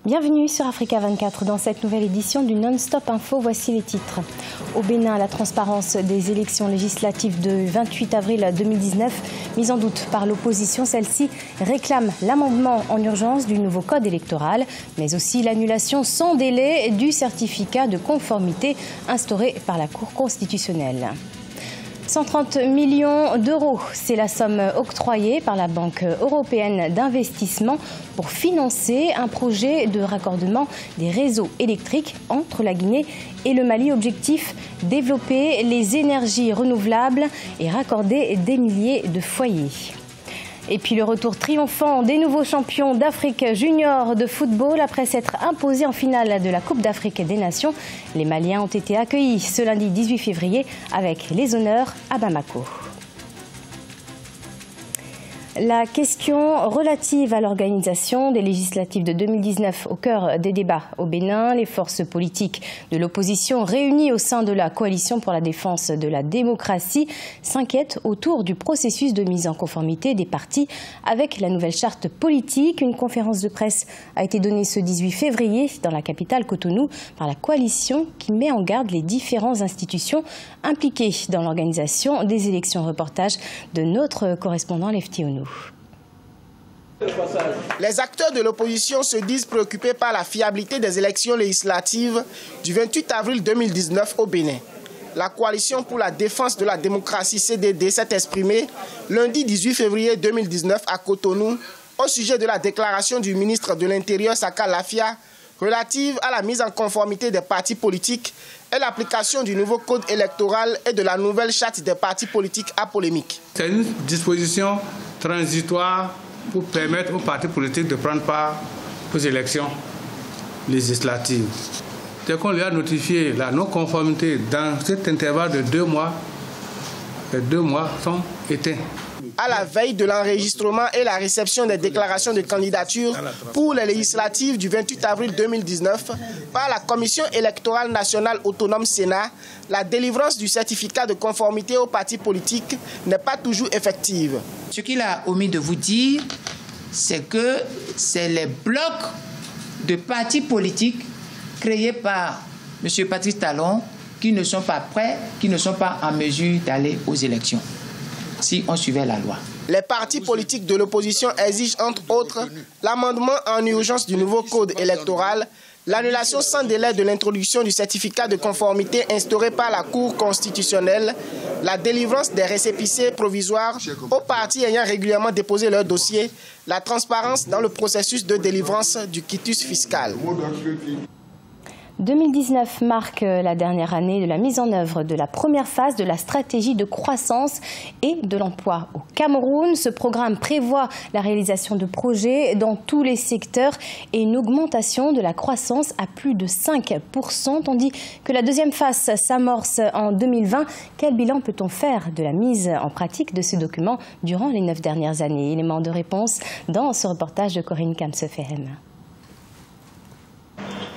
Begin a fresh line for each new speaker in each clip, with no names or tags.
Bienvenue sur Africa 24 dans cette nouvelle édition du Non-Stop Info. Voici les titres. Au Bénin, la transparence des élections législatives de 28 avril 2019, mise en doute par l'opposition. Celle-ci réclame l'amendement en urgence du nouveau code électoral, mais aussi l'annulation sans délai du certificat de conformité instauré par la Cour constitutionnelle. 130 millions d'euros, c'est la somme octroyée par la Banque européenne d'investissement pour financer un projet de raccordement des réseaux électriques entre la Guinée et le Mali. Objectif, développer les énergies renouvelables et raccorder des milliers de foyers. Et puis le retour triomphant des nouveaux champions d'Afrique junior de football après s'être imposés en finale de la Coupe d'Afrique des Nations. Les Maliens ont été accueillis ce lundi 18 février avec les honneurs à Bamako. La question relative à l'organisation des législatives de 2019 au cœur des débats au Bénin. Les forces politiques de l'opposition réunies au sein de la coalition pour la défense de la démocratie s'inquiètent autour du processus de mise en conformité des partis avec la nouvelle charte politique. Une conférence de presse a été donnée ce 18 février dans la capitale Cotonou par la coalition qui met en garde les différentes institutions impliquées dans l'organisation des élections. Reportage de notre correspondant Lefty Onou.
Les acteurs de l'opposition se disent préoccupés par la fiabilité des élections législatives du 28 avril 2019 au Bénin. La coalition pour la défense de la démocratie CDD s'est exprimée lundi 18 février 2019 à Cotonou au sujet de la déclaration du ministre de l'Intérieur Saka Lafia relative à la mise en conformité des partis politiques et l'application du nouveau code électoral et de la nouvelle charte des partis politiques à polémique.
C'est une disposition transitoire pour permettre aux partis politiques de prendre part aux élections législatives. Dès qu'on lui a notifié la non-conformité dans cet intervalle de 2 mois, les 2 mois sont éteints.
À la veille de l'enregistrement et la réception des déclarations de candidature pour les législatives du 28 avril 2019 par la Commission électorale nationale autonome Sénat, la délivrance du certificat de conformité aux partis politiques n'est pas toujours effective.
Ce qu'il a omis de vous dire, c'est que c'est les blocs de partis politiques créés par M. Patrice Talon qui ne sont pas prêts, qui ne sont pas en mesure d'aller aux élections, si on suivait la loi.
Les partis politiques de l'opposition exigent entre autres l'amendement en urgence du nouveau code électoral, l'annulation sans délai de l'introduction du certificat de conformité instauré par la Cour constitutionnelle, la délivrance des récépissés provisoires aux partis ayant régulièrement déposé leur dossier, la transparence dans le processus de délivrance du quitus fiscal.
2019 marque la dernière année de la mise en œuvre de la première phase de la stratégie de croissance et de l'emploi au Cameroun. Ce programme prévoit la réalisation de projets dans tous les secteurs et une augmentation de la croissance à plus de 5%, tandis que la deuxième phase s'amorce en 2020. Quel bilan peut-on faire de la mise en pratique de ce document durant les 9 dernières années? Élément de réponse dans ce reportage de Corinne Kamseferem.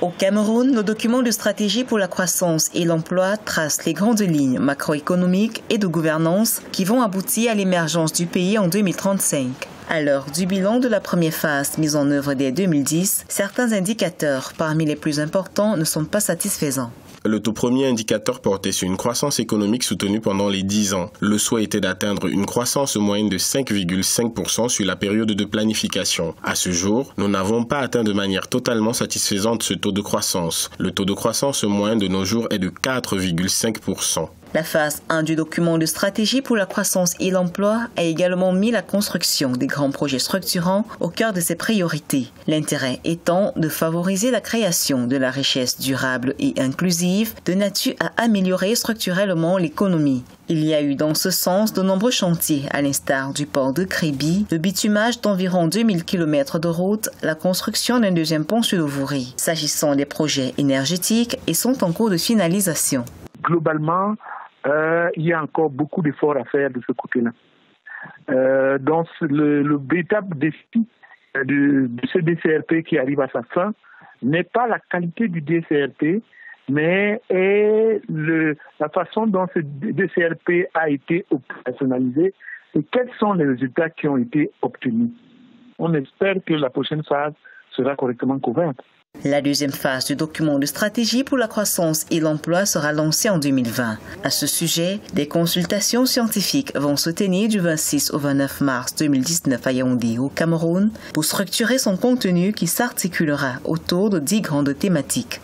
Au Cameroun, le document de stratégie pour la croissance et l'emploi trace les grandes lignes macroéconomiques et de gouvernance qui vont aboutir à l'émergence du pays en 2035. À l'heure du bilan de la première phase mise en œuvre dès 2010, certains indicateurs parmi les plus importants ne sont pas satisfaisants.
Le tout premier indicateur portait sur une croissance économique soutenue pendant les 10 ans. Le souhait était d'atteindre une croissance moyenne de 5,5% sur la période de planification. À ce jour, nous n'avons pas atteint de manière totalement satisfaisante ce taux de croissance. Le taux de croissance moyen de nos jours est de 4,5%.
La phase 1 du document de stratégie pour la croissance et l'emploi a également mis la construction des grands projets structurants au cœur de ses priorités. L'intérêt étant de favoriser la création de la richesse durable et inclusive de nature à améliorer structurellement l'économie. Il y a eu dans ce sens de nombreux chantiers, à l'instar du port de Crébi, le bitumage d'environ 2000 km de route, la construction d'un deuxième pont sur le Vouri. S'agissant des projets énergétiques, ils sont en cours de finalisation.
Globalement, il y a encore beaucoup d'efforts à faire de ce côté-là. Donc, le véritable défi de ce DCRP qui arrive à sa fin n'est pas la qualité du DCRP, mais la façon dont ce DCRP a été opérationnalisé et quels sont les résultats qui ont été obtenus. On espère que la prochaine phase sera correctement couverte.
La deuxième phase du document de stratégie pour la croissance et l'emploi sera lancée en 2020. À ce sujet, des consultations scientifiques vont se tenir du 26 au 29 mars 2019 à Yaoundé, au Cameroun, pour structurer son contenu qui s'articulera autour de 10 grandes thématiques.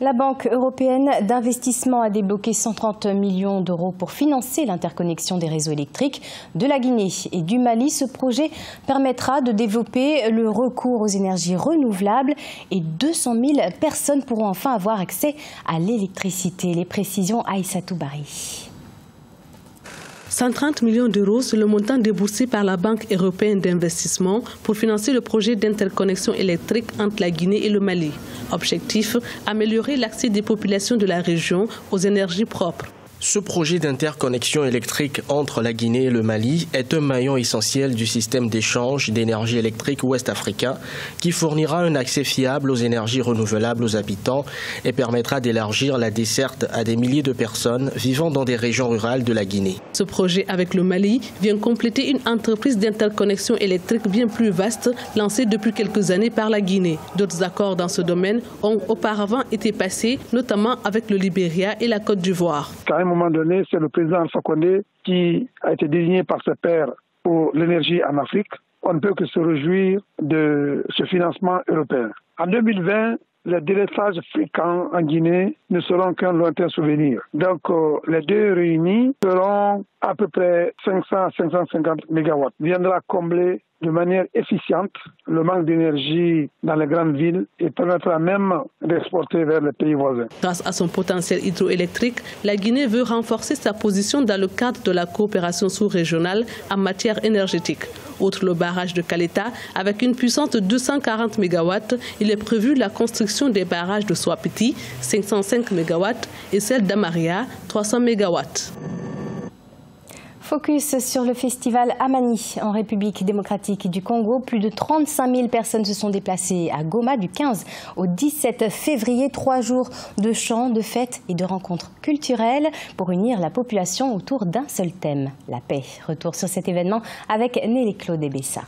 La Banque européenne d'investissement a débloqué 130 millions d'euros pour financer l'interconnexion des réseaux électriques de la Guinée et du Mali. Ce projet permettra de développer le recours aux énergies renouvelables et 200 000 personnes pourront enfin avoir accès à l'électricité. Les précisions Aïssatou Bari.
130 millions d'euros, c'est le montant déboursé par la Banque européenne d'investissement pour financer le projet d'interconnexion électrique entre la Guinée et le Mali. Objectif, améliorer l'accès des populations de la région aux énergies propres.
Ce projet d'interconnexion électrique entre la Guinée et le Mali est un maillon essentiel du système d'échange d'énergie électrique ouest-africain qui fournira un accès fiable aux énergies renouvelables aux habitants et permettra d'élargir la desserte à des milliers de personnes vivant dans des régions rurales de la Guinée.
Ce projet avec le Mali vient compléter une entreprise d'interconnexion électrique bien plus vaste lancée depuis quelques années par la Guinée. D'autres accords dans ce domaine ont auparavant été passés, notamment avec le Libéria et la Côte d'Ivoire.
À un moment donné, c'est le président Alpha Condé qui a été désigné par ses pairs pour l'énergie en Afrique. On ne peut que se réjouir de ce financement européen. En 2020, les délestages fréquents en Guinée ne seront qu'un lointain souvenir. Donc, les deux réunis seront à peu près 500 à 550 mégawatts. Viendra combler de manière efficiente le manque d'énergie dans les grandes villes et permettra même d'exporter vers les pays voisins.
Grâce à son potentiel hydroélectrique, la Guinée veut renforcer sa position dans le cadre de la coopération sous-régionale en matière énergétique. Outre le barrage de Caleta, avec une puissance de 240 MW, il est prévu la construction des barrages de Swapiti, 505 MW, et celle d'Amaria, 300 MW.
Focus sur le festival Amani en République démocratique du Congo. Plus de 35 000 personnes se sont déplacées à Goma du 15 au 17 février. 3 jours de chants, de fêtes et de rencontres culturelles pour unir la population autour d'un seul thème, la paix. Retour sur cet événement avec Nelly Claude Bessa.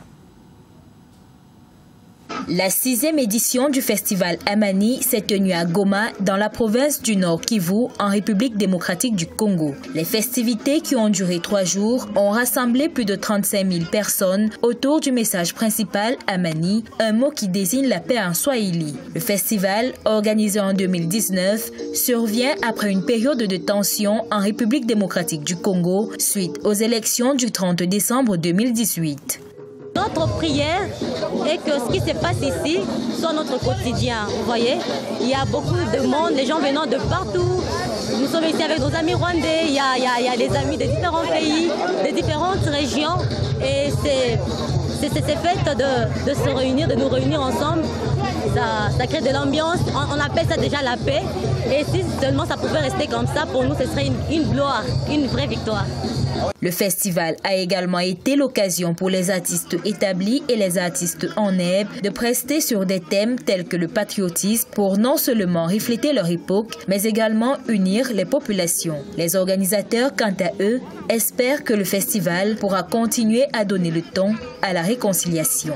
La 6e édition du festival Amani s'est tenue à Goma, dans la province du Nord Kivu, en République démocratique du Congo. Les festivités qui ont duré 3 jours ont rassemblé plus de 35 000 personnes autour du message principal Amani, un mot qui désigne la paix en Swahili. Le festival, organisé en 2019, survient après une période de tension en République démocratique du Congo suite aux élections du 30 décembre 2018.
Notre prière est que ce qui se passe ici soit notre quotidien. Vous voyez, il y a beaucoup de monde, les gens venant de partout. Nous sommes ici avec nos amis rwandais, il y a des amis de différents pays, de différentes régions. Et c'est fait de se réunir, de nous réunir ensemble. Ça crée de l'ambiance, on appelle ça déjà la paix. Et si seulement ça pouvait rester comme ça, pour nous, ce serait une gloire, une vraie victoire.
Le festival a également été l'occasion pour les artistes établis et les artistes en herbe de prester sur des thèmes tels que le patriotisme pour non seulement refléter leur époque, mais également unir les populations. Les organisateurs, quant à eux, espèrent que le festival pourra continuer à donner le ton à la réconciliation.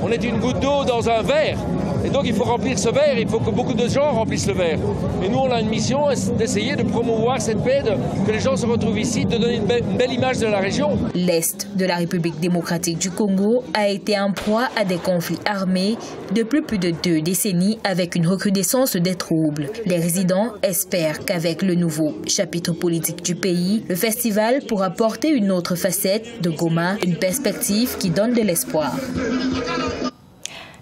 On est une goutte d'eau dans un verre. Et donc il faut remplir ce verre, il faut que beaucoup de gens remplissent le verre. Et nous on a une mission d'essayer de promouvoir cette paix, que les gens se retrouvent ici, de donner une belle image de la région.
L'Est de la République démocratique du Congo a été en proie à des conflits armés depuis plus de 2 décennies avec une recrudescence des troubles. Les résidents espèrent qu'avec le nouveau chapitre politique du pays, le festival pourra porter une autre facette de Goma, une perspective qui donne de l'espoir.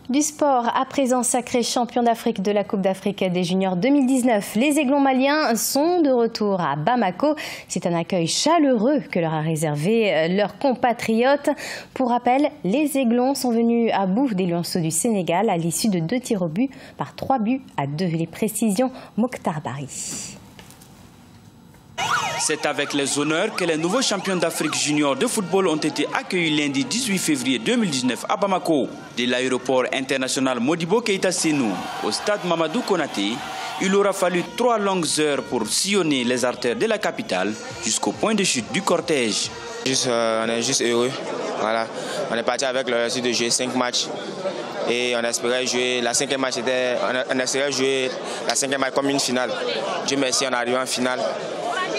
Du sport, à présent sacré champion d'Afrique de la Coupe d'Afrique des Juniors 2019. Les Aiglons maliens sont de retour à Bamako. C'est un accueil chaleureux que leur a réservé leurs compatriotes. Pour rappel, les Aiglons sont venus à bout des Lionceaux du Sénégal à l'issue de 2 tirs au but par 3-2. Les précisions, Mokhtar Bari.
C'est avec les honneurs que les nouveaux champions d'Afrique junior de football ont été accueillis lundi 18 février 2019 à Bamako. De l'aéroport international Modibo Keïta Sénou au stade Mamadou Konaté, il aura fallu 3 longues heures pour sillonner les artères de la capitale jusqu'au point de chute du cortège.
On est juste heureux. Voilà. On est parti avec le récit de jouer 5 matchs. Et on espérait jouer la 5e match, on espérait jouer la 5e match comme une finale. Dieu merci, on est arrivé en finale.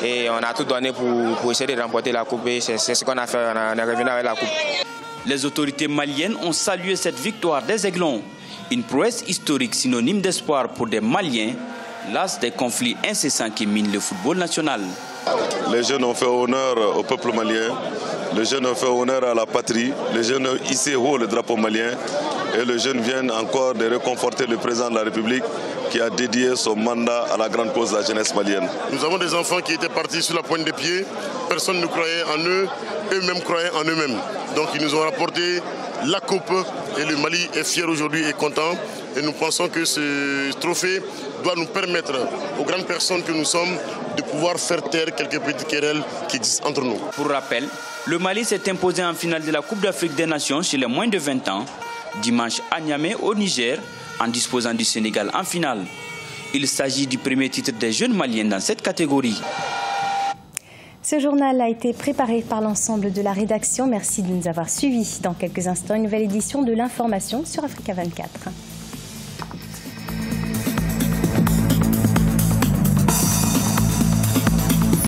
Et on a tout donné pour essayer de remporter la coupe. Et c'est ce qu'on a fait, on est revenu avec la coupe.
Les autorités maliennes ont salué cette victoire des Aiglons. Une prouesse historique synonyme d'espoir pour des Maliens, las des conflits incessants qui minent le football national.
Les jeunes ont fait honneur au peuple malien, les jeunes ont fait honneur à la patrie, les jeunes ont hissé haut le drapeau malien et les jeunes viennent encore de réconforter le président de la République qui a dédié son mandat à la grande cause de la jeunesse malienne.
Nous avons des enfants qui étaient partis sur la pointe des pieds, personne ne croyait en eux, eux-mêmes croyaient en eux-mêmes. Donc ils nous ont rapporté la coupe et le Mali est fier aujourd'hui et content. Et nous pensons que ce trophée doit nous permettre, aux grandes personnes que nous sommes, de pouvoir faire taire quelques petites querelles qui existent entre nous.
Pour rappel, le Mali s'est imposé en finale de la Coupe d'Afrique des Nations chez les moins de 20 ans, dimanche à Niamey au Niger, en disposant du Sénégal en finale. Il s'agit du premier titre des jeunes Maliens dans cette catégorie.
Ce journal a été préparé par l'ensemble de la rédaction. Merci de nous avoir suivis. Dans quelques instants, une nouvelle édition de l'information sur Africa 24.